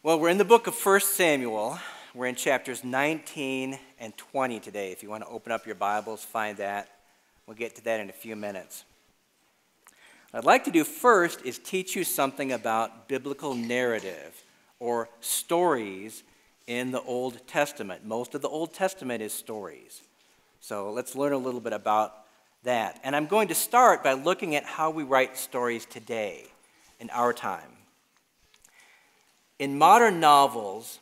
Well, we're in the book of 1 Samuel. We're in chapters 19 and 20 today. If you want to open up your Bibles, find that. We'll get to that in a few minutes. What I'd like to do first is teach you something about biblical narrative or stories in the Old Testament. Most of the Old Testament is stories. So let's learn a little bit about that. And I'm going to start by looking at how we write stories today in our time. In modern novels,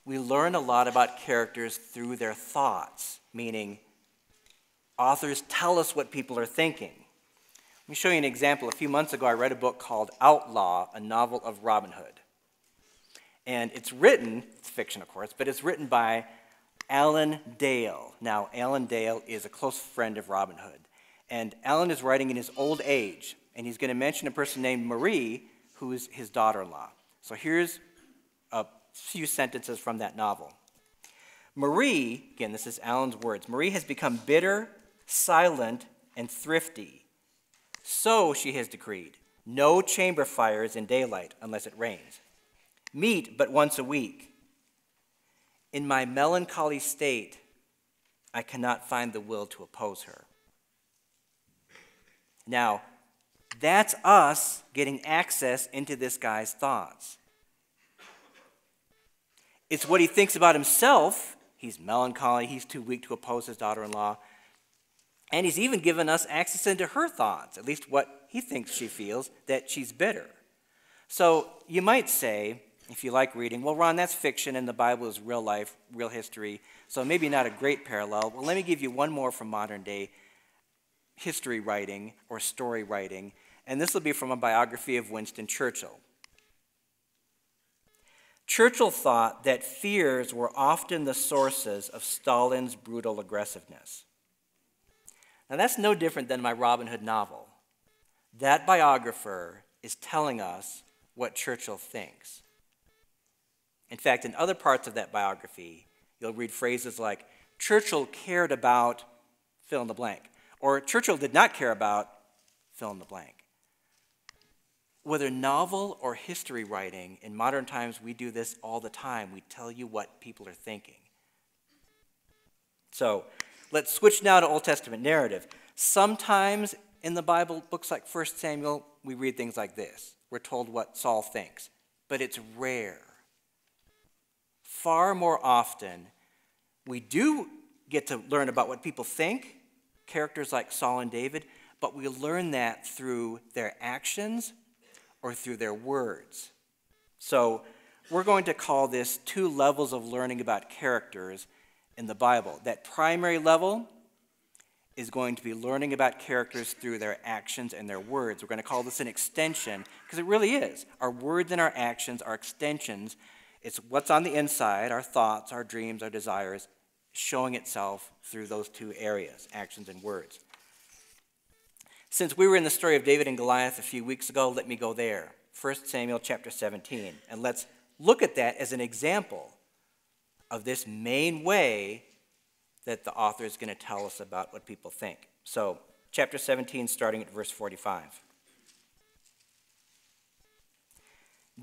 we learn a lot about characters through their thoughts, meaning authors tell us what people are thinking. Let me show you an example. A few months ago, I read a book called Outlaw, a novel of Robin Hood. And it's written, it's fiction of course, but it's written by Alan Dale. Now, Alan Dale is a close friend of Robin Hood. And Alan is writing in his old age, and he's going to mention a person named Marie, who is his daughter-in-law. So here's a few sentences from that novel. Marie, again, this is Alan's words, Marie has become bitter, silent, and thrifty. So, she has decreed, no chamber fires in daylight unless it rains. Meat but once a week. In my melancholy state, I cannot find the will to oppose her. Now, that's us getting access into this guy's thoughts. It's what he thinks about himself. He's melancholy. He's too weak to oppose his daughter-in-law. And he's even given us access into her thoughts, at least what he thinks she feels, that she's bitter. So you might say, if you like reading, well, Ron, that's fiction and the Bible is real life, real history, so maybe not a great parallel. Well, let me give you one more from modern day history writing or story writing, and this will be from a biography of Winston Churchill. Churchill thought that fears were often the sources of Stalin's brutal aggressiveness. Now, that's no different than my Robin Hood novel. That biographer is telling us what Churchill thinks. In fact, in other parts of that biography, you'll read phrases like, Churchill cared about fill in the blank, or Churchill did not care about fill in the blank. Whether novel or history writing, in modern times we do this all the time. We tell you what people are thinking. So let's switch now to Old Testament narrative. Sometimes in the Bible, books like 1 Samuel, we read things like this. We're told what Saul thinks, but it's rare. Far more often, we do get to learn about what people think, characters like Saul and David, but we learn that through their actions or through their words. So we're going to call this two levels of learning about characters in the Bible. That primary level is going to be learning about characters through their actions and their words. We're going to call this an extension, because it really is. Our words and our actions are extensions. It's what's on the inside, our thoughts, our dreams, our desires, showing itself through those two areas, actions and words. Since we were in the story of David and Goliath a few weeks ago, let me go there. 1 Samuel chapter 17. And let's look at that as an example of this main way that the author is going to tell us about what people think. So, chapter 17, starting at verse 45.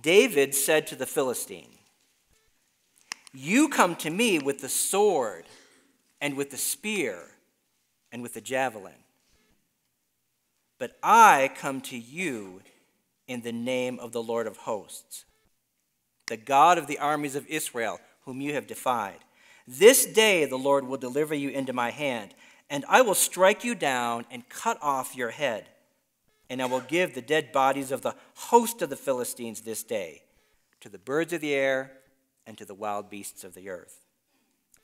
David said to the Philistine, "You come to me with the sword and with the spear and with the javelin. But I come to you in the name of the Lord of hosts, the God of the armies of Israel, whom you have defied. This day the Lord will deliver you into my hand, and I will strike you down and cut off your head. And I will give the dead bodies of the host of the Philistines this day to the birds of the air and to the wild beasts of the earth,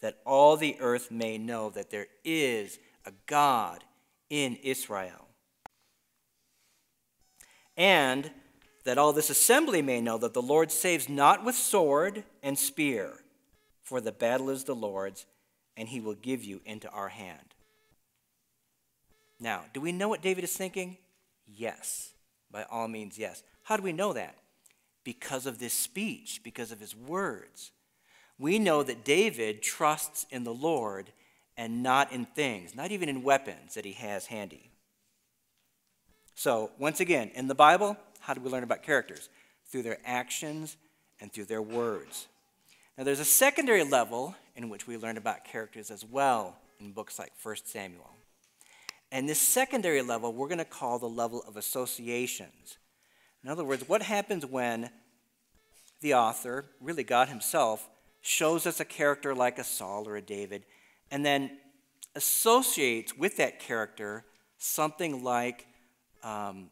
that all the earth may know that there is a God in Israel. And that all this assembly may know that the Lord saves not with sword and spear, for the battle is the Lord's, and he will give you into our hand." Now, do we know what David is thinking? Yes. By all means, yes. How do we know that? Because of this speech, because of his words. We know that David trusts in the Lord and not in things, not even in weapons that he has handy. So, once again, in the Bible, how do we learn about characters? Through their actions and through their words. Now, there's a secondary level in which we learn about characters as well in books like 1 Samuel. And this secondary level we're going to call the level of associations. In other words, what happens when the author, really God himself, shows us a character like a Saul or a David, and then associates with that character something like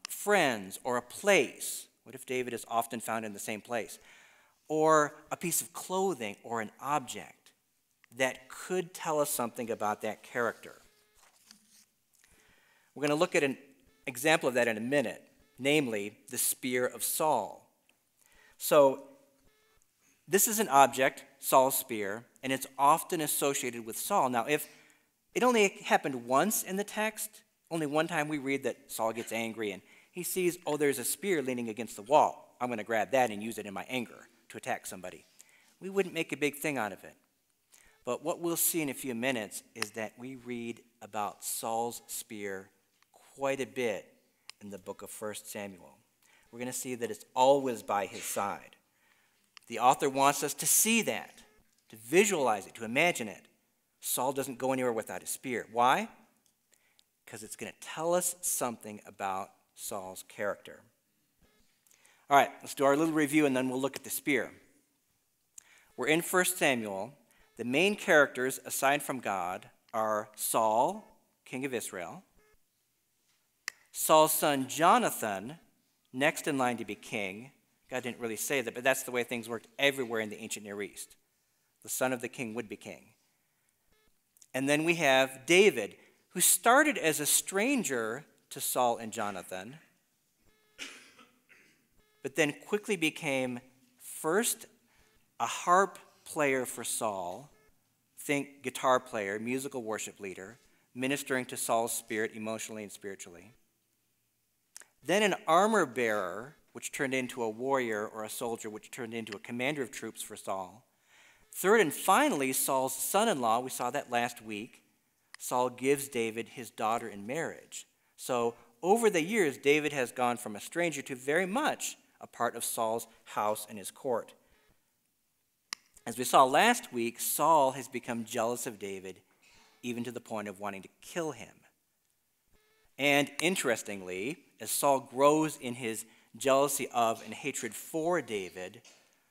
friends or a place. What if David is often found in the same place? Or a piece of clothing or an object that could tell us something about that character. We're going to look at an example of that in a minute, namely the spear of Saul. So this is an object, Saul's spear, and it's often associated with Saul. Now, if it only happened once in the text, only one time we read that Saul gets angry and he sees, oh, there's a spear leaning against the wall. I'm going to grab that and use it in my anger to attack somebody. We wouldn't make a big thing out of it. But what we'll see in a few minutes is that we read about Saul's spear quite a bit in the book of 1 Samuel. We're going to see that it's always by his side. The author wants us to see that, to visualize it, to imagine it. Saul doesn't go anywhere without a spear. Why? Because it's going to tell us something about Saul's character. All right, let's do our little review and then we'll look at the spear. We're in 1 Samuel. The main characters, aside from God, are Saul, king of Israel, Saul's son Jonathan, next in line to be king. God didn't really say that, but that's the way things worked everywhere in the ancient Near East. The son of the king would be king. And then we have David, who started as a stranger to Saul and Jonathan, but then quickly became first a harp player for Saul, think guitar player, musical worship leader, ministering to Saul's spirit emotionally and spiritually. Then an armor bearer, which turned into a warrior or a soldier, which turned into a commander of troops for Saul. Third and finally, Saul's son-in-law, we saw that last week. Saul gives David his daughter in marriage. So over the years, David has gone from a stranger to very much a part of Saul's house and his court. As we saw last week, Saul has become jealous of David, even to the point of wanting to kill him. And interestingly, as Saul grows in his jealousy of and hatred for David,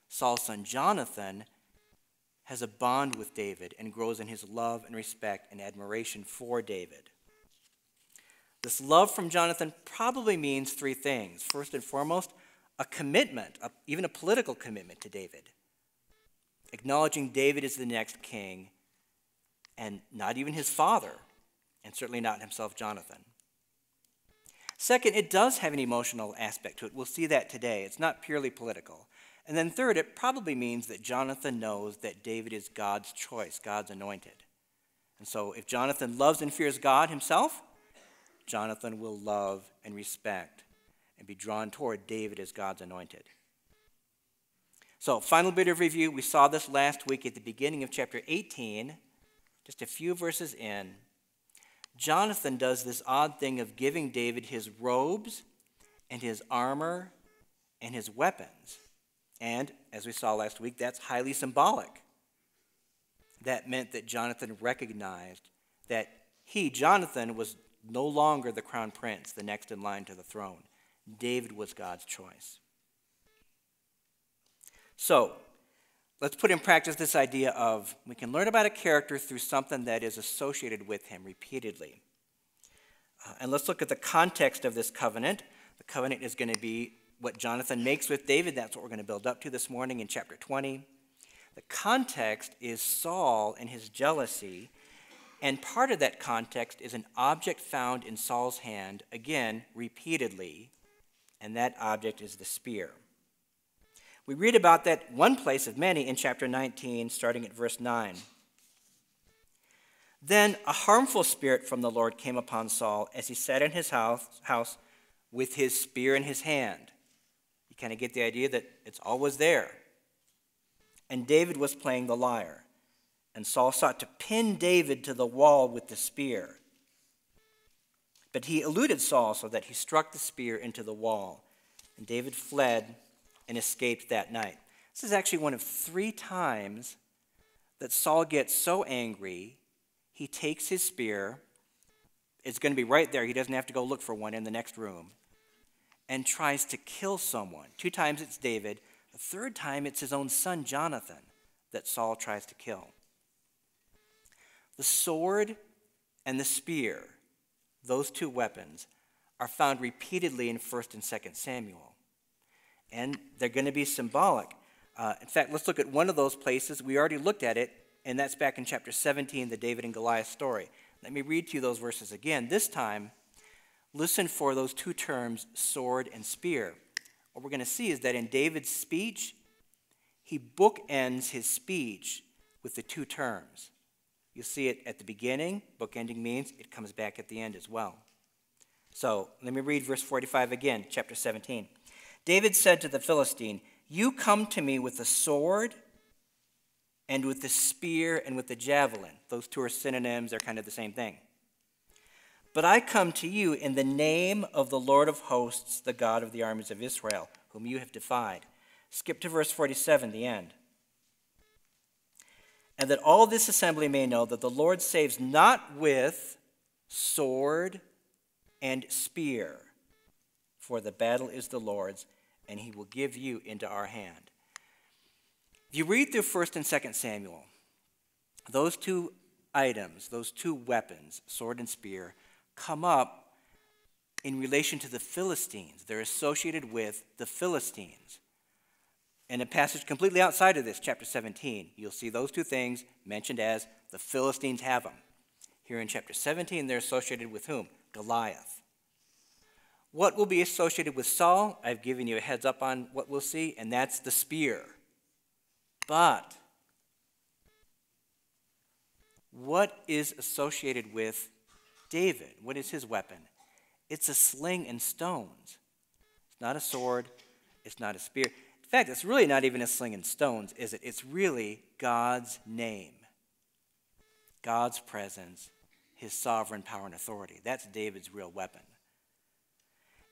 Saul's son Jonathan has a bond with David and grows in his love and respect and admiration for David. This love from Jonathan probably means three things. First and foremost, a commitment, even a political commitment to David, acknowledging David as the next king and not even his father, and certainly not himself, Jonathan. Second, it does have an emotional aspect to it. We'll see that today. It's not purely political. And then third, it probably means that Jonathan knows that David is God's choice, God's anointed. And so if Jonathan loves and fears God himself, Jonathan will love and respect and be drawn toward David as God's anointed. So, final bit of review. We saw this last week at the beginning of chapter 18, just a few verses in. Jonathan does this odd thing of giving David his robes and his armor and his weapons. And, as we saw last week, that's highly symbolic. That meant that Jonathan recognized that he, Jonathan, was no longer the crown prince, the next in line to the throne. David was God's choice. So, let's put in practice this idea of we can learn about a character through something that is associated with him repeatedly. And let's look at the context of this covenant. The covenant is going to be what Jonathan makes with David. That's what we're going to build up to this morning in chapter 20. The context is Saul and his jealousy. And part of that context is an object found in Saul's hand, again, repeatedly. And that object is the spear. We read about that one place of many in chapter 19, starting at verse 9. Then a harmful spirit from the Lord came upon Saul as he sat in his house with his spear in his hand. You kind of get the idea that it's always there. And David was playing the lyre. And Saul sought to pin David to the wall with the spear. But he eluded Saul so that he struck the spear into the wall. And David fled and escaped that night. This is actually one of 3 times that Saul gets so angry, he takes his spear. It's going to be right there. He doesn't have to go look for one in the next room. And tries to kill someone. 2 times it's David. The 3rd time it's his own son Jonathan that Saul tries to kill. The sword and the spear, those 2 weapons, are found repeatedly in 1st and 2nd Samuel. And they're going to be symbolic. In fact, let's look at one of those places. We already looked at it, and that's back in chapter 17, the David and Goliath story. Let me read to you those verses again. This time, listen for those 2 terms, sword and spear. What we're going to see is that in David's speech, he bookends his speech with the 2 terms. You'll see it at the beginning. Bookending means it comes back at the end as well. So let me read verse 45 again, chapter 17. David said to the Philistine, "You come to me with the sword and with the spear and with the javelin." Those 2 are synonyms. They're kind of the same thing. "But I come to you in the name of the Lord of hosts, the God of the armies of Israel, whom you have defied." Skip to verse 47, the end. "And that all this assembly may know that the Lord saves not with sword and spear, for the battle is the Lord's, and he will give you into our hand." If you read through 1st and 2nd Samuel, those 2 items, those 2 weapons, sword and spear, come up in relation to the Philistines. They're associated with the Philistines. In a passage completely outside of this, chapter 17, you'll see those 2 things mentioned as the Philistines have them. Here in chapter 17, they're associated with whom? Goliath. What will be associated with Saul? I've given you a heads up on what we'll see, and that's the spear. But what is associated with David? What is his weapon? It's a sling and stones. It's not a sword. It's not a spear. In fact, it's really not even a sling and stones, is it? It's really God's name, God's presence, his sovereign power and authority. That's David's real weapon.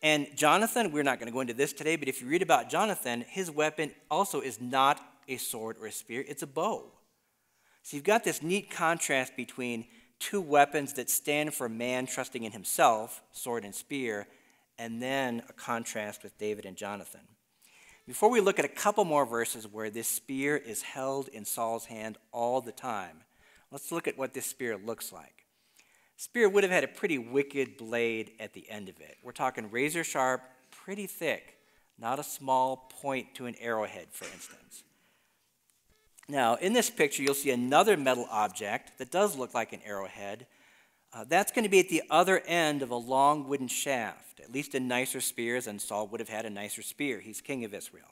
And Jonathan, we're not going to go into this today, but if you read about Jonathan, his weapon also is not a sword or a spear. It's a bow. So you've got this neat contrast between 2 weapons that stand for man trusting in himself, sword and spear, and then a contrast with David and Jonathan. Before we look at a couple more verses where this spear is held in Saul's hand all the time, let's look at what this spear looks like. Spear would have had a pretty wicked blade at the end of it. We're talking razor sharp, pretty thick, not a small point to an arrowhead, for instance. Now, in this picture, you'll see another metal object that does look like an arrowhead. That's going to be at the other end of a long wooden shaft, at least in nicer spears, and Saul would have had a nicer spear. He's king of Israel.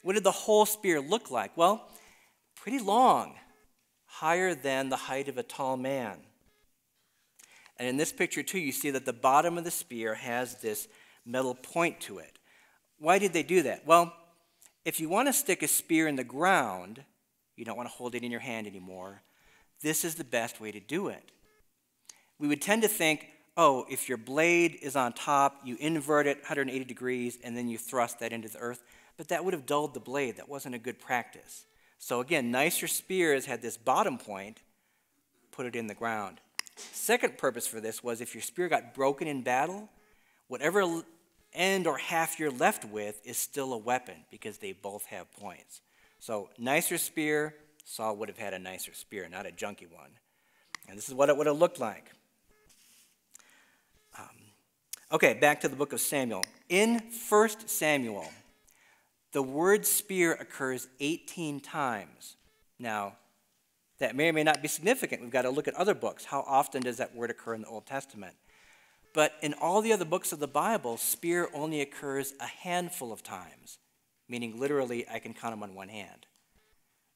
What did the whole spear look like? Well, pretty long, higher than the height of a tall man. And in this picture, too, you see that the bottom of the spear has this metal point to it. Why did they do that? Well, if you want to stick a spear in the ground, you don't want to hold it in your hand anymore, this is the best way to do it. We would tend to think, oh, if your blade is on top, you invert it 180 degrees, and then you thrust that into the earth. But that would have dulled the blade. That wasn't a good practice. So again, nicer spears had this bottom point, put it in the ground. Second purpose for this was if your spear got broken in battle, whatever end or half you're left with is still a weapon because they both have points. So nicer spear, Saul would have had a nicer spear, not a junky one. And this is what it would have looked like. Okay, back to the book of Samuel. In 1 Samuel, the word spear occurs 18 times. Now, that may or may not be significant. We've got to look at other books. How often does that word occur in the Old Testament? But in all the other books of the Bible, spear only occurs a handful of times, meaning literally I can count them on one hand.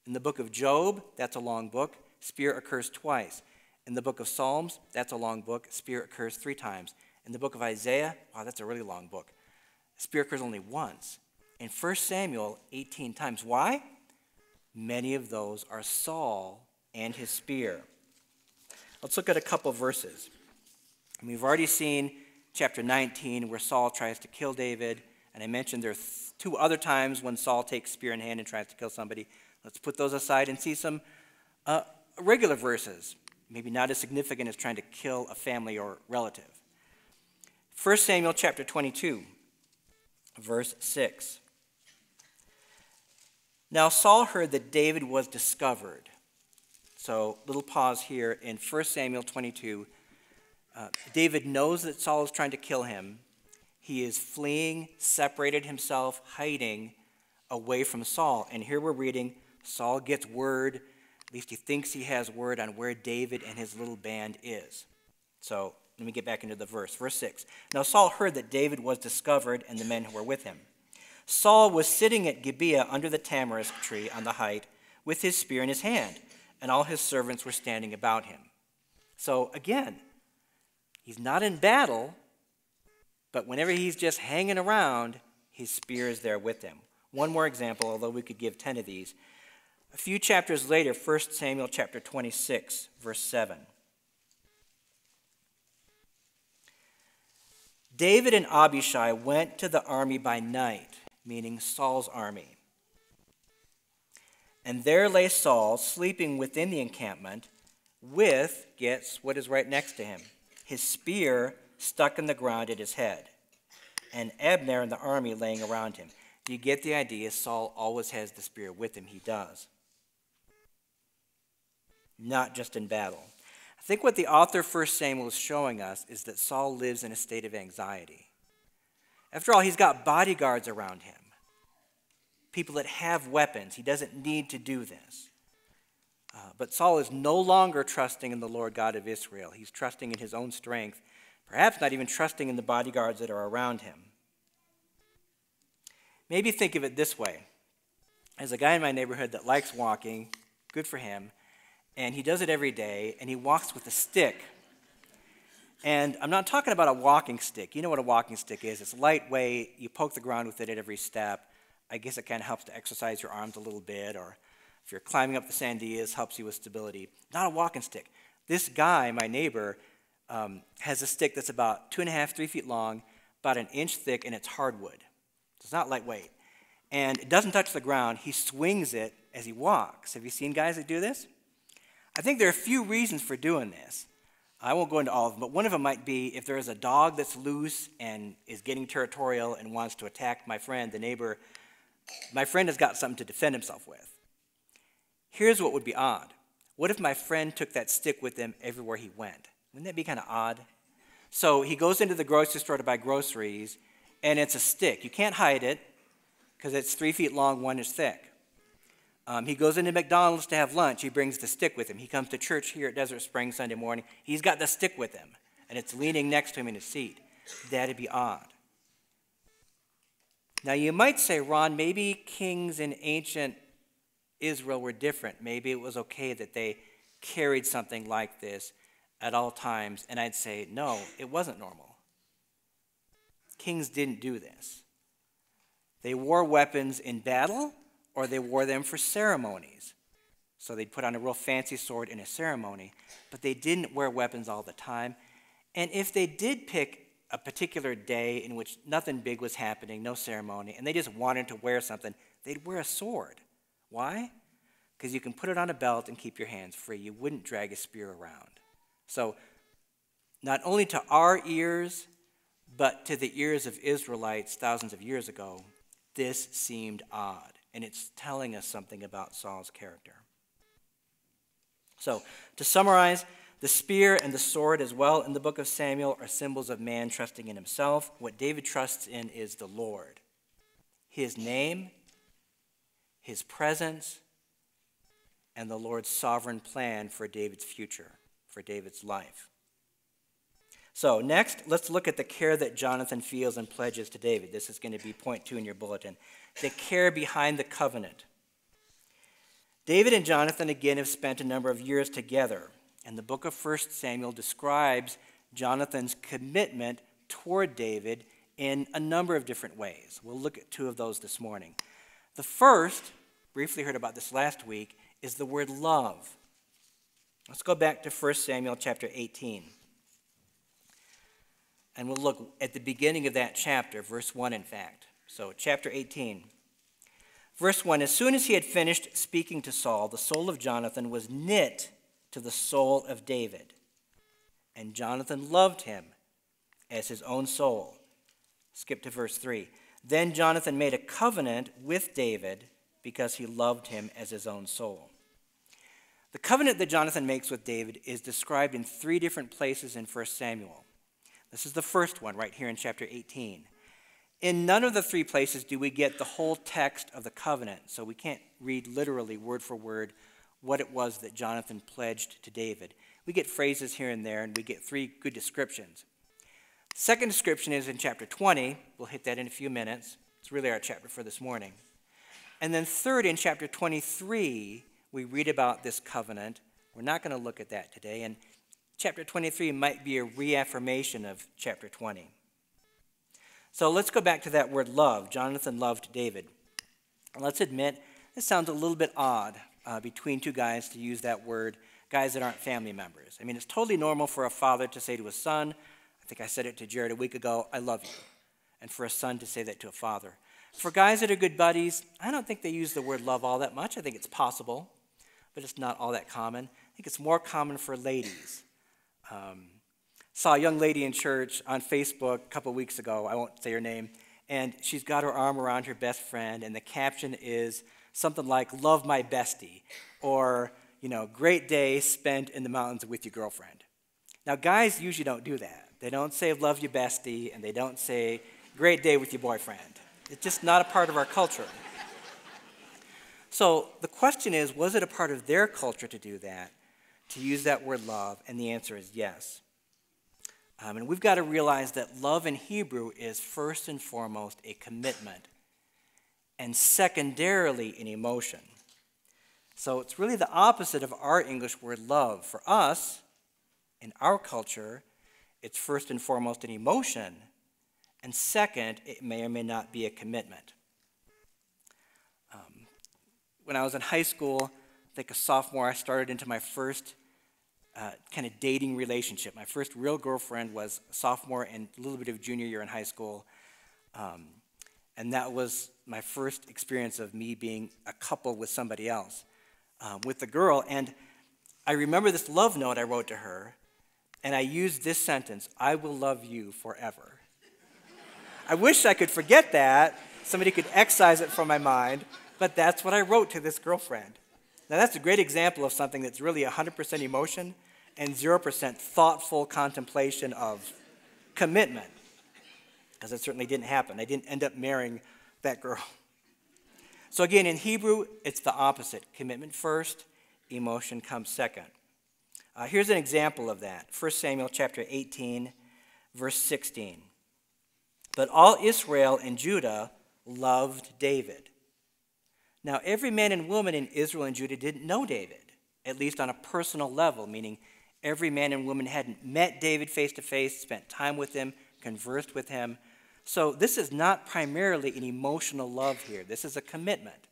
In the book of Job, that's a long book, spear occurs twice. In the book of Psalms, that's a long book, spear occurs 3 times. In the book of Isaiah, wow, that's a really long book, spear occurs only once. In 1 Samuel, 18 times. Why? Many of those are Saul and his spear. Let's look at a couple verses. We've already seen chapter 19 where Saul tries to kill David. And I mentioned there are two other times when Saul takes spear in hand and tries to kill somebody. Let's put those aside and see some regular verses, maybe not as significant as trying to kill a family or relative. 1 Samuel chapter 22, verse 6. Now Saul heard that David was discovered. So, little pause here in 1 Samuel 22. David knows that Saul is trying to kill him. He is fleeing, separated himself, hiding away from Saul. And here we're reading, Saul gets word, at least he thinks he has word on where David and his little band is. So, let me get back into the verse. Verse 6. Now Saul heard that David was discovered and the men who were with him. Saul was sitting at Gibeah under the tamarisk tree on the height with his spear in his hand, and all his servants were standing about him. So again, he's not in battle, but whenever he's just hanging around, his spear is there with him. One more example, although we could give 10 of these. A few chapters later, 1 Samuel chapter 26, verse 7. David and Abishai went to the army by night, meaning Saul's army. And there lay Saul sleeping within the encampment with, guess what is right next to him? His spear stuck in the ground at his head, and Abner and the army laying around him. Do you get the idea? Saul always has the spear with him. He does. Not just in battle. I think what the author of 1 Samuel is showing us is that Saul lives in a state of anxiety. After all, he's got bodyguards around him, people that have weapons. He doesn't need to do this. But Saul is no longer trusting in the Lord God of Israel. He's trusting in his own strength, perhaps not even trusting in the bodyguards that are around him. Maybe think of it this way. There's a guy in my neighborhood that likes walking, good for him, and he does it every day, and he walks with a stick. And I'm not talking about a walking stick. You know what a walking stick is. It's lightweight. You poke the ground with it at every step. I guess it kind of helps to exercise your arms a little bit, or if you're climbing up the sandias, helps you with stability. Not a walking stick. This guy, my neighbor, has a stick that's about 2.5, 3 feet long, about an inch thick, and it's hardwood. It's not lightweight. And it doesn't touch the ground. He swings it as he walks. Have you seen guys that do this? I think there are a few reasons for doing this. I won't go into all of them, but one of them might be if there is a dog that's loose and is getting territorial and wants to attack my friend, the neighbor, my friend has got something to defend himself with. Here's what would be odd. What if my friend took that stick with him everywhere he went? Wouldn't that be kind of odd? So he goes into the grocery store to buy groceries, and it's a stick. You can't hide it because it's 3 feet long, 1 inch thick. He goes into McDonald's to have lunch. He brings the stick with him. He comes to church here at Desert Springs Sunday morning. He's got the stick with him, and it's leaning next to him in his seat. That'd be odd. Now, you might say, Ron, maybe kings in ancient Israel were different. Maybe it was okay that they carried something like this at all times. And I'd say, no, it wasn't normal. Kings didn't do this. They wore weapons in battle, or they wore them for ceremonies. So they'd put on a real fancy sword in a ceremony, but they didn't wear weapons all the time. And if they did pick a particular day in which nothing big was happening, no ceremony, and they just wanted to wear something, they'd wear a sword. Why? Because you can put it on a belt and keep your hands free. You wouldn't drag a spear around. So not only to our ears, but to the ears of Israelites thousands of years ago, this seemed odd. And it's telling us something about Saul's character. So, to summarize, the spear and the sword as well in the book of Samuel are symbols of man trusting in himself. What David trusts in is the Lord. His name, his presence, and the Lord's sovereign plan for David's future, for David's life. So next, let's look at the care that Jonathan feels and pledges to David. This is going to be point 2 in your bulletin. The care behind the covenant. David and Jonathan again have spent a number of years together, and the book of 1 Samuel describes Jonathan's commitment toward David in a number of different ways. We'll look at 2 of those this morning. The first, briefly heard about this last week, is the word love. Let's go back to 1 Samuel chapter 18. And we'll look at the beginning of that chapter, verse 1 in fact. So chapter 18. Verse 1, as soon as he had finished speaking to Saul, the soul of Jonathan was knit to the soul of David. And Jonathan loved him as his own soul. Skip to verse 3. Then Jonathan made a covenant with David because he loved him as his own soul. The covenant that Jonathan makes with David is described in 3 different places in 1 Samuel. This is the first one right here in chapter 18. In none of the 3 places do we get the whole text of the covenant, so we can't read literally word for word what it was that Jonathan pledged to David. We get phrases here and there, and we get 3 good descriptions. The second description is in chapter 20. We'll hit that in a few minutes. It's really our chapter for this morning. And then third, in chapter 23, we read about this covenant. We're not going to look at that today, and chapter 23 might be a reaffirmation of chapter 20. So let's go back to that word love. Jonathan loved David. And let's admit, this sounds a little bit odd between 2 guys to use that word, guys that aren't family members. I mean, it's totally normal for a father to say to his son, I think I said it to Jared a week ago, I love you. And for a son to say that to a father. For guys that are good buddies, I don't think they use the word love all that much. I think it's possible, but it's not all that common. I think it's more common for ladies. Saw a young lady in church on Facebook a couple weeks ago, I won't say her name, and she's got her arm around her best friend, and the caption is something like, love my bestie, or, great day spent in the mountains with your girlfriend. Now, guys usually don't do that. They don't say love your bestie, and they don't say great day with your boyfriend. It's just not a part of our culture. So the question is, was it a part of their culture to do that, to use that word love? And the answer is yes. And we've got to realize that love in Hebrew is first and foremost a commitment, and secondarily an emotion. So it's really the opposite of our English word love. For us, in our culture, it's first and foremost an emotion, and second, it may or may not be a commitment. When I was in high school, I think a sophomore, I started into my first kind of dating relationship. My first real girlfriend was sophomore and a little bit of junior year in high school. And that was my first experience of me being a couple with somebody else, with the girl. And I remember this love note I wrote to her, and I used this sentence, I will love you forever. I wish I could forget that. Somebody could excise it from my mind, but that's what I wrote to this girlfriend. Now, that's a great example of something that's really 100% emotion and 0% thoughtful contemplation of commitment, because it certainly didn't happen. I didn't end up marrying that girl. So again, in Hebrew, it's the opposite. Commitment first, emotion comes second. Here's an example of that. 1 Samuel chapter 18, verse 16. But all Israel and Judah loved David. Now, every man and woman in Israel and Judah didn't know David, at least on a personal level, meaning every man and woman hadn't met David face to face, spent time with him, conversed with him. So this is not primarily an emotional love here. This is a commitment.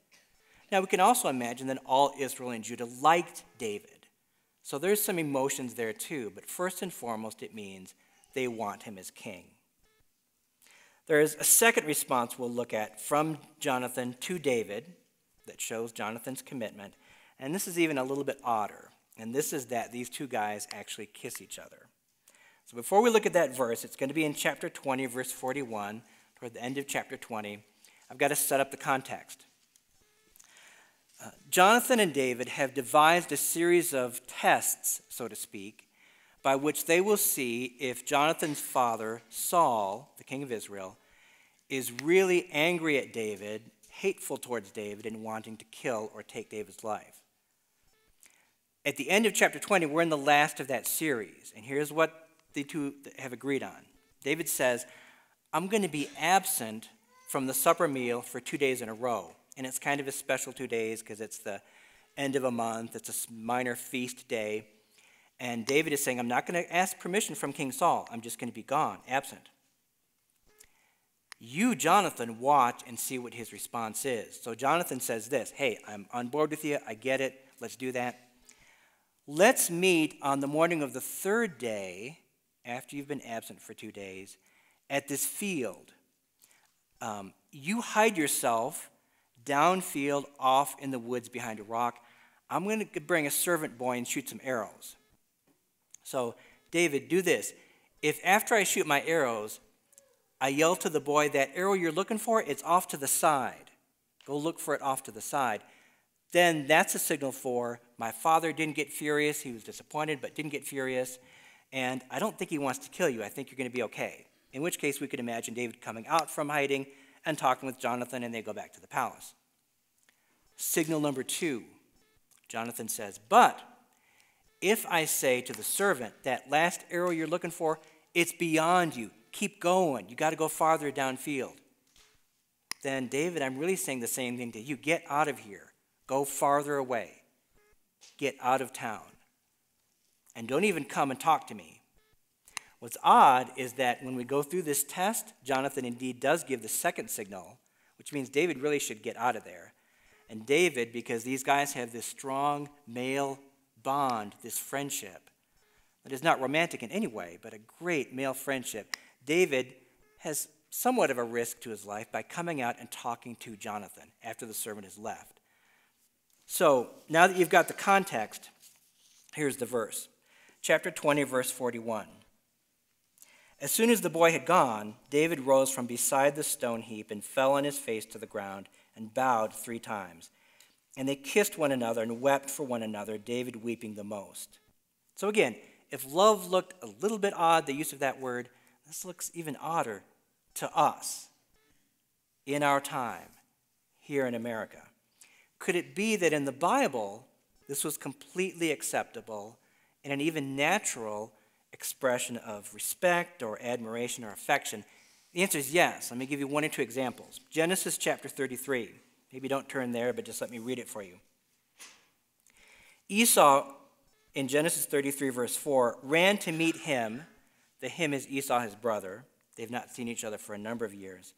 Now, we can also imagine that all Israel and Judah liked David. So there's some emotions there too, but first and foremost, it means they want him as king. There is a second response we'll look at from Jonathan to David that shows Jonathan's commitment, and this is even a little bit odder, and this is that these 2 guys actually kiss each other. So before we look at that verse, it's going to be in chapter 20, verse 41, toward the end of chapter 20. I've got to set up the context. Jonathan and David have devised a series of tests, so to speak, by which they will see if Jonathan's father, Saul, the king of Israel, is really angry at David, hateful towards David, and wanting to kill or take David's life. At the end of chapter 20, we're in the last of that series, and here's what the 2 have agreed on. David says, I'm going to be absent from the supper meal for 2 days in a row. And it's kind of a special 2 days because it's the end of a month. It's a minor feast day. And David is saying, I'm not going to ask permission from King Saul. I'm just going to be gone, absent. You, Jonathan, watch and see what his response is. So Jonathan says this, hey, I'm on board with you. I get it. Let's do that. Let's meet on the morning of the 3rd day, after you've been absent for 2 days, at this field. you hide yourself downfield off in the woods behind a rock. I'm going to bring a servant boy and shoot some arrows. So, David, do this. If after I shoot my arrows, I yell to the boy, that arrow you're looking for, it's off to the side. Go look for it off to the side. Then that's a signal for my father didn't get furious. He was disappointed, but didn't get furious. And I don't think he wants to kill you. I think you're going to be okay. In which case, we could imagine David coming out from hiding and talking with Jonathan, and they go back to the palace. Signal number 2, Jonathan says, but if I say to the servant, that last arrow you're looking for, it's beyond you. Keep going. You got to go farther downfield. Then, David, I'm really saying the same thing to you. Get out of here. Go farther away. Get out of town. And don't even come and talk to me. What's odd is that when we go through this test, Jonathan indeed does give the second signal, which means David really should get out of there. And David, because these guys have this strong male bond, this friendship, that is not romantic in any way, but a great male friendship, David has somewhat of a risk to his life by coming out and talking to Jonathan after the servant has left. So now that you've got the context, here's the verse. Chapter 20, verse 41. As soon as the boy had gone, David rose from beside the stone heap and fell on his face to the ground and bowed 3 times. And they kissed one another and wept for one another, David weeping the most. So again, if love looked a little bit odd, the use of that word, this looks even odder to us in our time here in America. Could it be that in the Bible, this was completely acceptable and an even natural expression of respect or admiration or affection? The answer is yes. Let me give you 1 or 2 examples. Genesis chapter 33. Maybe don't turn there, but just let me read it for you. Esau, in Genesis 33, verse 4, ran to meet him. The him is Esau, his brother. They've not seen each other for a number of years.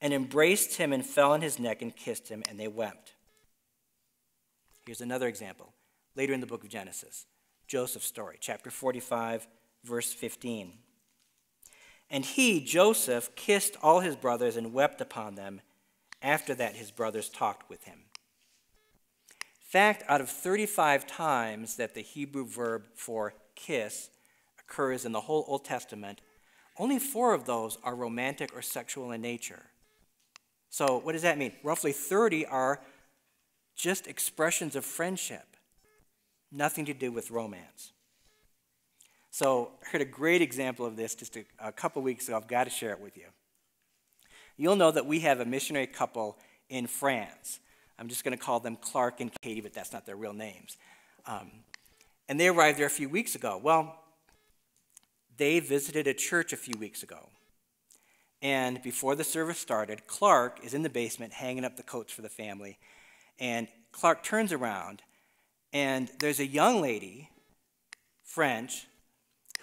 And embraced him and fell on his neck and kissed him, and they wept. Here's another example. Later in the book of Genesis, Joseph's story, chapter 45, verse 15. And he, Joseph, kissed all his brothers and wept upon them. After that, his brothers talked with him. In fact, out of 35 times that the Hebrew verb for kiss occurs in the whole Old Testament, only 4 of those are romantic or sexual in nature. So what does that mean? Roughly 30 are just expressions of friendship, nothing to do with romance. So I heard a great example of this just a couple weeks ago. I've got to share it with you. You'll know that we have a missionary couple in France. I'm just going to call them Clark and Katie, but that's not their real names. And they arrived there a few weeks ago. Well, they visited a church a few weeks ago. And before the service started, Clark is in the basement hanging up the coats for the family. And Clark turns around, and there's a young lady, French,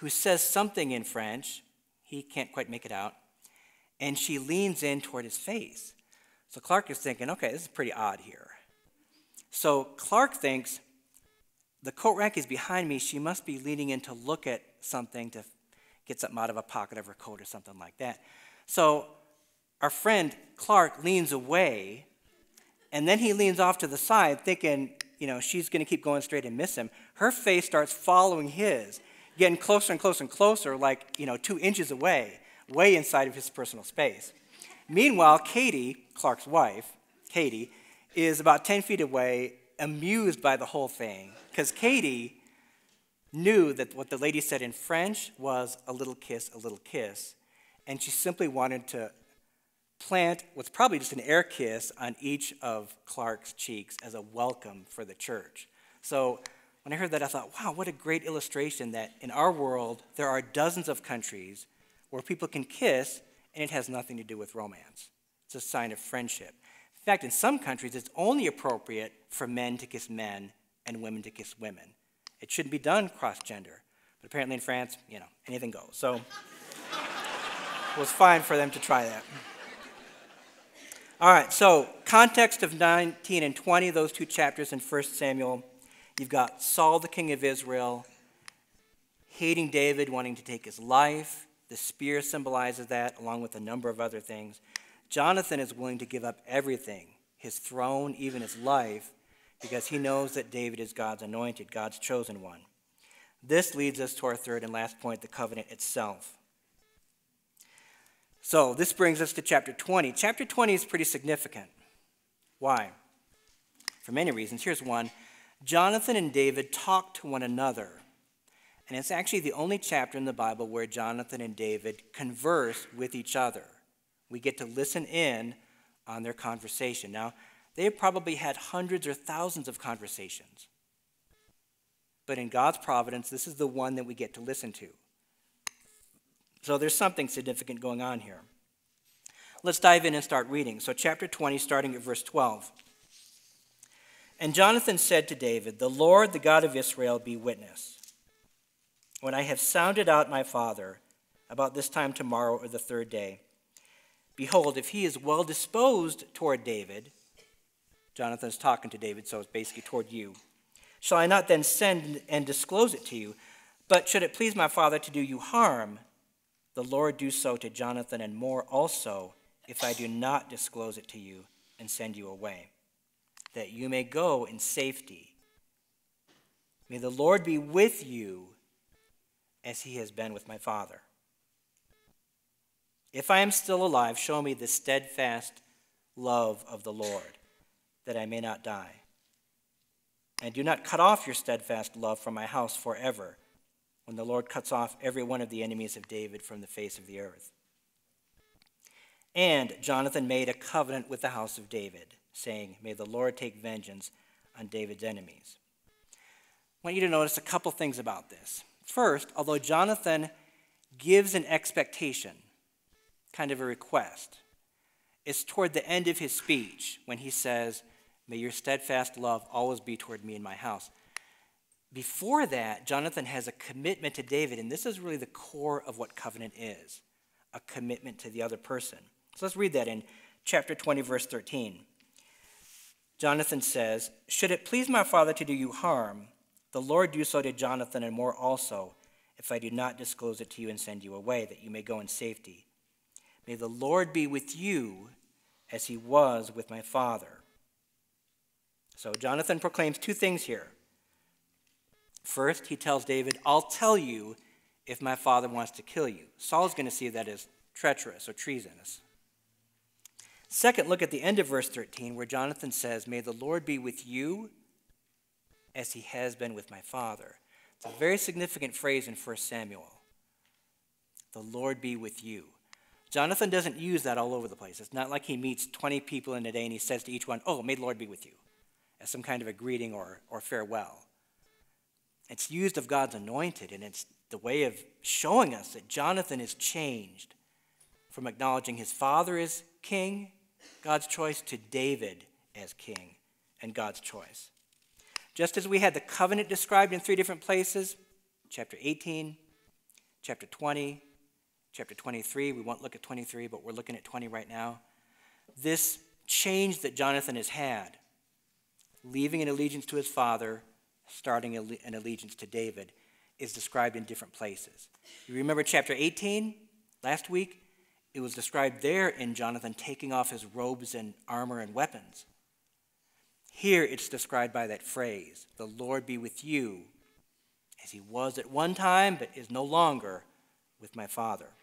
who says something in French. He can't quite make it out. And she leans in toward his face. So Clark is thinking, okay, this is pretty odd here. So Clark thinks, the coat rack is behind me. She must be leaning in to look at something, to get something out of a pocket of her coat or something like that. So our friend Clark leans away, and then he leans off to the side thinking, she's going to keep going straight and miss him. Her face starts following his, getting closer and closer and closer, like, 2 inches away, way inside of his personal space. Meanwhile, Katie, Clark's wife, Katie, is about 10 feet away, amused by the whole thing, because Katie knew that what the lady said in French was a little kiss, and she simply wanted to plant what's probably just an air kiss on each of Clark's cheeks as a welcome for the church. So when I heard that, I thought, wow, what a great illustration that in our world, there are dozens of countries where people can kiss, and it has nothing to do with romance. It's a sign of friendship. In fact, in some countries, it's only appropriate for men to kiss men and women to kiss women. It shouldn't be done cross-gender. But apparently in France, anything goes. So it was fine for them to try that. All right, so context of 19 and 20, those 2 chapters in 1 Samuel. You've got Saul, the king of Israel, hating David, wanting to take his life. The spear symbolizes that, along with a number of other things. Jonathan is willing to give up everything, his throne, even his life, because he knows that David is God's anointed, God's chosen one. This leads us to our third and last point, the covenant itself. So this brings us to chapter 20. Chapter 20 is pretty significant. Why? For many reasons. Here's one. Jonathan and David talk to one another. And it's actually the only chapter in the Bible where Jonathan and David converse with each other. We get to listen in on their conversation. Now, they have probably had hundreds or thousands of conversations. But in God's providence, this is the one that we get to listen to. So there's something significant going on here. Let's dive in and start reading. So chapter 20, starting at verse 12. And Jonathan said to David, "The Lord, the God of Israel, be witness. When I have sounded out my father about this time tomorrow or the third day, behold, if he is well disposed toward David," Jonathan is talking to David, so it's basically toward you, "shall I not then send and disclose it to you? But should it please my father to do you harm, the Lord do so to Jonathan and more also, if I do not disclose it to you and send you away, that you may go in safety. May the Lord be with you as he has been with my father. If I am still alive, show me the steadfast love of the Lord, that I may not die. And do not cut off your steadfast love from my house forever, when the Lord cuts off every one of the enemies of David from the face of the earth." And Jonathan made a covenant with the house of David, saying, "May the Lord take vengeance on David's enemies." I want you to notice a couple things about this. First, although Jonathan gives an expectation, kind of a request, it's toward the end of his speech when he says, "May your steadfast love always be toward me and my house." Before that, Jonathan has a commitment to David, and this is really the core of what covenant is, a commitment to the other person. So let's read that in chapter 20, verse 13. Jonathan says, "Should it please my father to do you harm, the Lord do so to Jonathan and more also, if I do not disclose it to you and send you away, that you may go in safety. May the Lord be with you as he was with my father." So Jonathan proclaims two things here. First, he tells David, "I'll tell you if my father wants to kill you." Saul's going to see that as treacherous or treasonous. Second, look at the end of verse 13 where Jonathan says, "May the Lord be with you as he has been with my father." It's a very significant phrase in 1 Samuel. The Lord be with you. Jonathan doesn't use that all over the place. It's not like he meets 20 people in a day and he says to each one, "Oh, may the Lord be with you," as some kind of a greeting or farewell. It's used of God's anointed, and it's the way of showing us that Jonathan is changed from acknowledging his father as king, God's choice, to David as king and God's choice. Just as we had the covenant described in 3 different places, chapter 18, chapter 20, chapter 23. We won't look at 23, but we're looking at 20 right now. This change that Jonathan has had, leaving an allegiance to his father, starting an allegiance to David, is described in different places. You remember chapter 18 last week? It was described there in Jonathan taking off his robes and armor and weapons. Here it's described by that phrase, "The Lord be with you, as he was at one time, but is no longer with my father."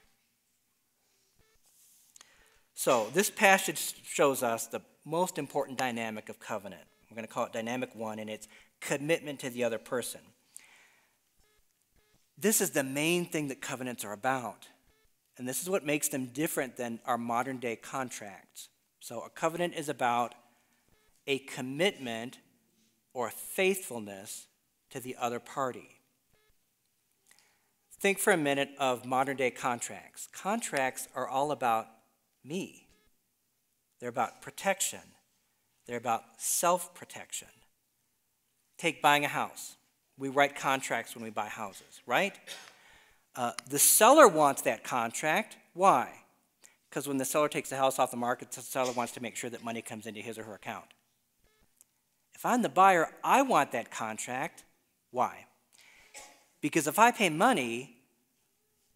So this passage shows us the most important dynamic of covenant. We're going to call it dynamic 1, and it's commitment to the other person. This is the main thing that covenants are about. And this is what makes them different than our modern day contracts. So a covenant is about a commitment or faithfulness to the other party. Think for a minute of modern day contracts. Contracts are all about me. They're about protection. They're about self-protection. Take buying a house. We write contracts when we buy houses, right? The seller wants that contract. Why? Because when the seller takes the house off the market, the seller wants to make sure that money comes into his or her account. If I'm the buyer, I want that contract. Why? Because if I pay money,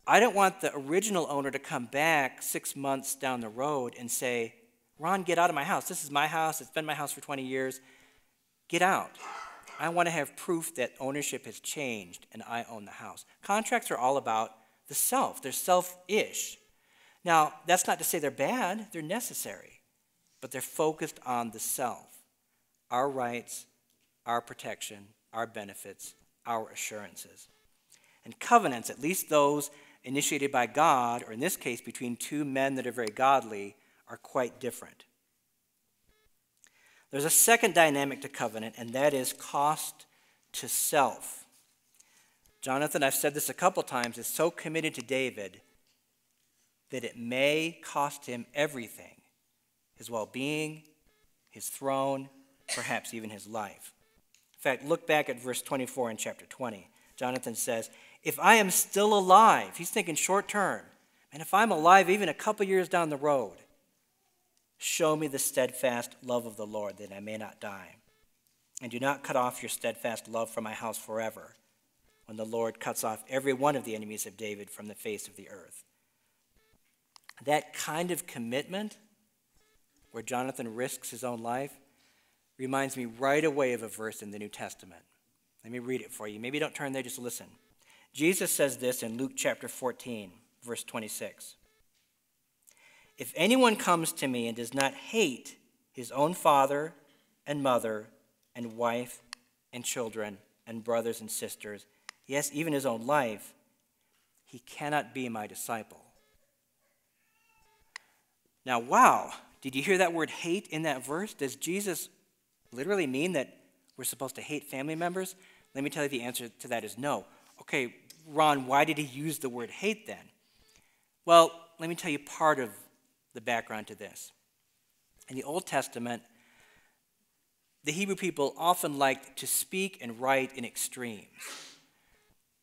I don't want the original owner to come back 6 months down the road and say, Ron, get out of my house. This is my house. It's been my house for 20 years. Get out. I want to have proof that ownership has changed and I own the house. Contracts are all about the self. They're self-ish. Now, that's not to say they're bad. They're necessary. But they're focused on the self, our rights, our protection, our benefits, our assurances. And covenants, at least those initiated by God, or in this case between two men that are very godly, are quite different. There's a second dynamic to covenant, and that is cost to self. Jonathan, I've said this a couple times, is so committed to David that it may cost him everything, his well-being, his throne, perhaps even his life. In fact, look back at verse 24 in chapter 20. Jonathan says, if I am still alive, he's thinking short term, and if I'm alive even a couple years down the road, show me the steadfast love of the Lord that I may not die. And do not cut off your steadfast love from my house forever, when the Lord cuts off every one of the enemies of David from the face of the earth. That kind of commitment, where Jonathan risks his own life, reminds me right away of a verse in the New Testament. Let me read it for you. Maybe don't turn there, just listen. Jesus says this in Luke chapter 14, verse 26. If anyone comes to me and does not hate his own father and mother and wife and children and brothers and sisters, yes, even his own life, he cannot be my disciple. Now, wow, did you hear that word hate in that verse? Does Jesus literally mean that we're supposed to hate family members? Let me tell you the answer to that is no. Okay, Ron, why did he use the word hate then? Well, let me tell you part of the background to this. In the Old Testament, the Hebrew people often liked to speak and write in extremes.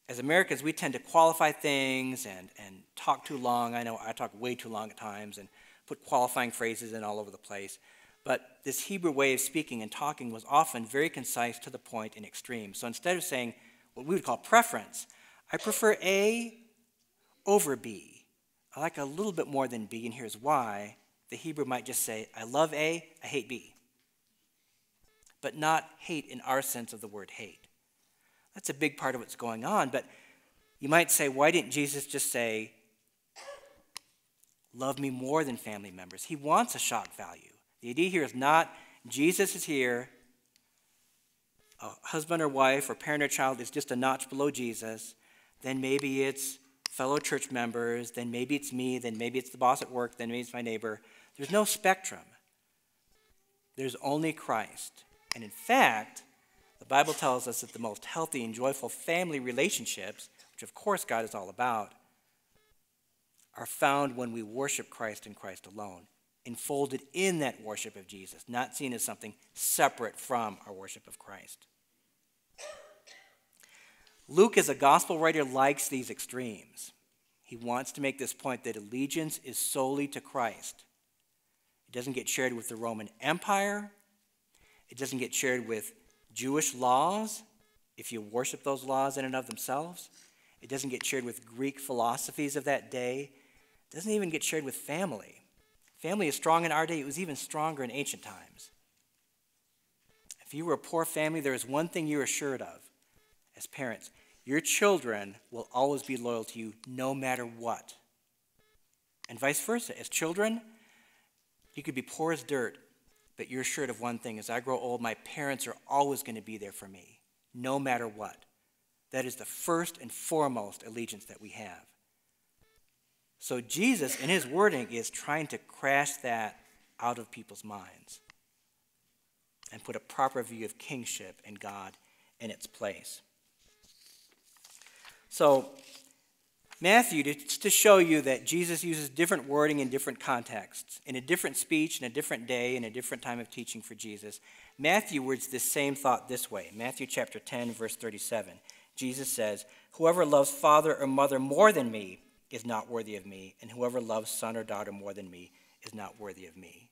As Americans, we tend to qualify things and talk too long. I know I talk way too long at times and put qualifying phrases in all over the place. But this Hebrew way of speaking and talking was often very concise, to the point, and extreme. So instead of saying what we would call preference, I prefer A over B. I like a little bit more than B, and here's why. The Hebrew might just say, I love A, I hate B. But not hate in our sense of the word hate. That's a big part of what's going on. But you might say, why didn't Jesus just say, love me more than family members? He wants a shock value. The idea here is not Jesus is here, a husband or wife or parent or child is just a notch below Jesus, then maybe it's fellow church members, then maybe it's me, then maybe it's the boss at work, then maybe it's my neighbor. There's no spectrum. There's only Christ. And in fact, the Bible tells us that the most healthy and joyful family relationships, which of course God is all about, are found when we worship Christ and Christ alone, enfolded in that worship of Jesus, not seen as something separate from our worship of Christ. Luke, as a gospel writer, likes these extremes. He wants to make this point that allegiance is solely to Christ. It doesn't get shared with the Roman Empire. It doesn't get shared with Jewish laws, if you worship those laws in and of themselves. It doesn't get shared with Greek philosophies of that day. It doesn't even get shared with family. Family is strong in our day. It was even stronger in ancient times. If you were a poor family, there is one thing you're assured of as parents. Your children will always be loyal to you no matter what. And vice versa. As children, you could be poor as dirt, but you're assured of one thing. As I grow old, my parents are always going to be there for me, no matter what. That is the first and foremost allegiance that we have. So Jesus, in his wording, is trying to crash that out of people's minds and put a proper view of kingship and God in its place. So Matthew, to show you that Jesus uses different wording in different contexts, in a different speech, in a different day, in a different time of teaching for Jesus, Matthew words this same thought this way. Matthew chapter 10, verse 37. Jesus says, whoever loves father or mother more than me is not worthy of me, and whoever loves son or daughter more than me is not worthy of me.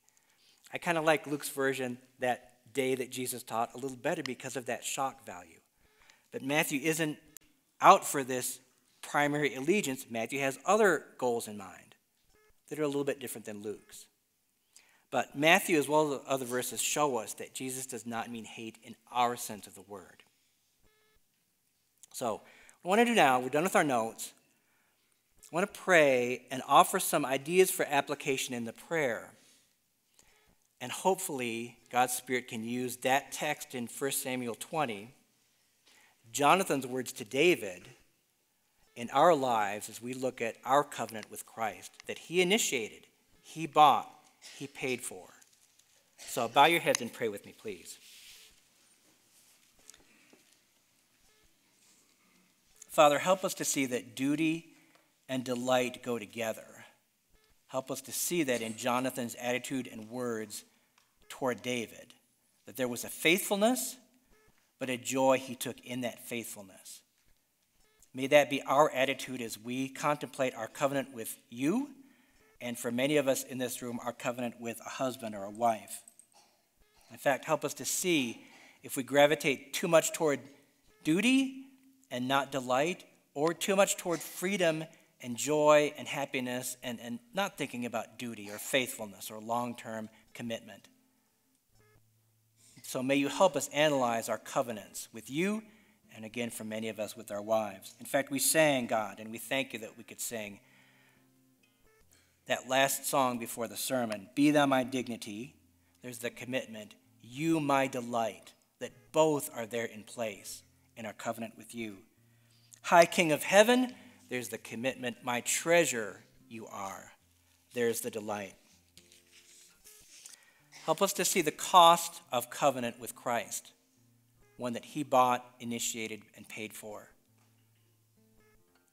I kind of like Luke's version, that day that Jesus taught, a little better because of that shock value. But Matthew isn't out for this primary allegiance, Matthew has other goals in mind that are a little bit different than Luke's. But Matthew, as well as other verses, show us that Jesus does not mean hate in our sense of the word. So what I want to do now, we're done with our notes. I want to pray and offer some ideas for application in the prayer. And hopefully, God's Spirit can use that text in 1 Samuel 20, Jonathan's words to David, in our lives as we look at our covenant with Christ that he initiated, he bought, he paid for. So bow your heads and pray with me, please. Father, help us to see that duty and delight go together. Help us to see that in Jonathan's attitude and words toward David, that there was a faithfulness, but a joy he took in that faithfulness. May that be our attitude as we contemplate our covenant with you, and for many of us in this room, our covenant with a husband or a wife. In fact, help us to see if we gravitate too much toward duty and not delight, or too much toward freedom and joy and happiness and not thinking about duty or faithfulness or long-term commitment. So may you help us analyze our covenants with you, and again, for many of us, with our wives. In fact, we sang, God, and we thank you that we could sing that last song before the sermon, Be Thou My Dignity. There's the commitment, You My Delight, that both are there in place in our covenant with you. High King of Heaven, there's the commitment, My treasure you are. There's the delight. Help us to see the cost of covenant with Christ, one that he bought, initiated, and paid for.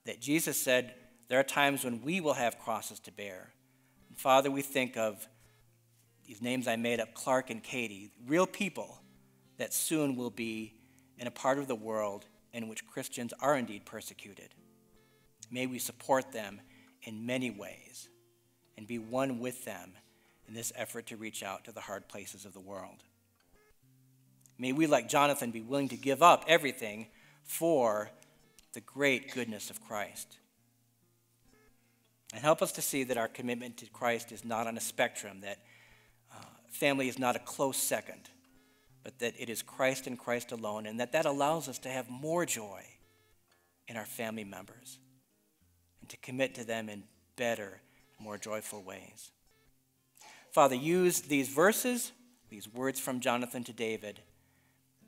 That Jesus said, there are times when we will have crosses to bear. And Father, we think of these names I made up, Clark and Katie, real people that soon will be in a part of the world in which Christians are indeed persecuted. May we support them in many ways and be one with them in this effort to reach out to the hard places of the world. May we, like Jonathan, be willing to give up everything for the great goodness of Christ. And help us to see that our commitment to Christ is not on a spectrum, that family is not a close second, but that it is Christ and Christ alone, and that allows us to have more joy in our family members and to commit to them in better, more joyful ways. Father, use these verses, these words from Jonathan to David,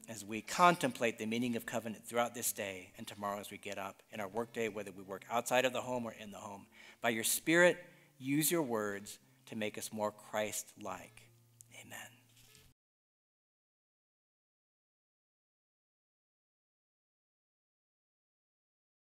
as we contemplate the meaning of covenant throughout this day and tomorrow as we get up in our workday, whether we work outside of the home or in the home. By your Spirit, use your words to make us more Christ-like.